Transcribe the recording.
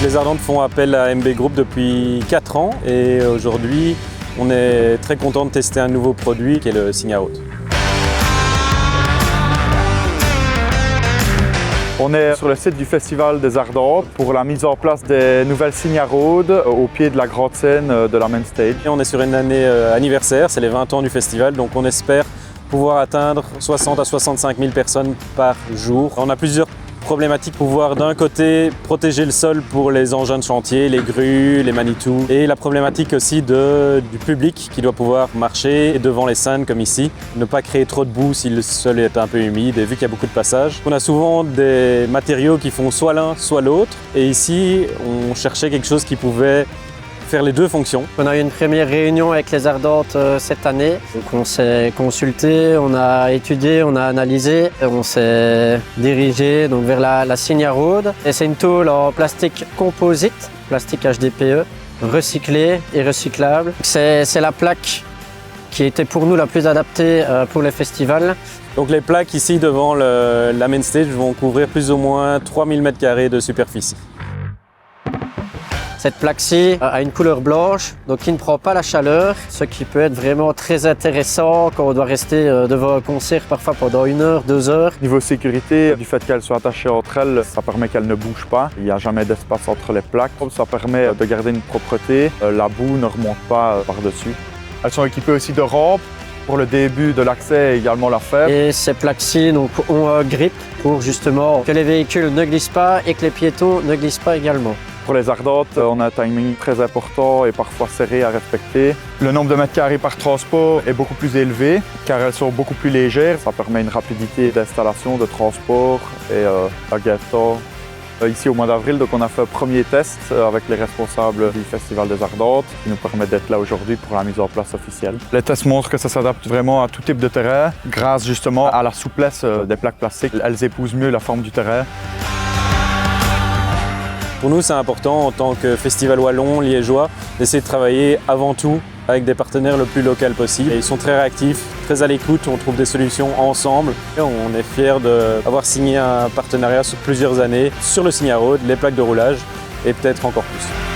Les Ardentes font appel à MB Group depuis 4 ans et aujourd'hui on est très content de tester un nouveau produit qui est le Signa Road. On est sur le site du Festival des Ardentes pour la mise en place des nouvelles Signa Road au pied de la grande scène de la Main Stage. Et on est sur une année anniversaire, c'est les 20 ans du festival, donc on espère pouvoir atteindre 60 à 65 000 personnes par jour. On a plusieurs problématiques, pouvoir d'un côté protéger le sol pour les engins de chantier, les grues, les Manitou, et la problématique aussi du public qui doit pouvoir marcher devant les scènes comme ici, ne pas créer trop de boue si le sol est un peu humide et vu qu'il y a beaucoup de passages. On a souvent des matériaux qui font soit l'un soit l'autre et ici on cherchait quelque chose qui pouvait faire les deux fonctions. On a eu une première réunion avec les Ardentes cette année. Donc on s'est consulté, on a étudié, on a analysé, on s'est dirigé donc vers la Signa Road. Et c'est une tôle en plastique composite, plastique HDPE, recyclé et recyclable. C'est la plaque qui était pour nous la plus adaptée pour les festivals. Donc les plaques ici devant la Main Stage vont couvrir plus ou moins 3000 m² de superficie. Cette plaque-ci a une couleur blanche, donc qui ne prend pas la chaleur, ce qui peut être vraiment très intéressant quand on doit rester devant un concert parfois pendant 1 heure, 2 heures. Niveau sécurité, du fait qu'elles soient attachées entre elles, ça permet qu'elles ne bougent pas. Il n'y a jamais d'espace entre les plaques. Ça permet de garder une propreté. La boue ne remonte pas par-dessus. Elles sont équipées aussi de rampes pour le début de l'accès et également la fève. Et ces plaques-ci ont un grip pour justement que les véhicules ne glissent pas et que les piétons ne glissent pas également. Pour les Ardentes, on a un timing très important et parfois serré à respecter. Le nombre de mètres carrés par transport est beaucoup plus élevé car elles sont beaucoup plus légères. Ça permet une rapidité d'installation, de transport et un gain de temps. Ici au mois d'avril, donc on a fait un premier test avec les responsables du Festival des Ardentes qui nous permet d'être là aujourd'hui pour la mise en place officielle. Les tests montrent que ça s'adapte vraiment à tout type de terrain grâce justement à la souplesse des plaques plastiques. Elles épousent mieux la forme du terrain. Pour nous, c'est important en tant que festival wallon, liégeois, d'essayer de travailler avant tout avec des partenaires le plus local possible. Et ils sont très réactifs, très à l'écoute, on trouve des solutions ensemble. Et on est fiers d'avoir signé un partenariat sur plusieurs années sur le Signa Road, les plaques de roulage et peut-être encore plus.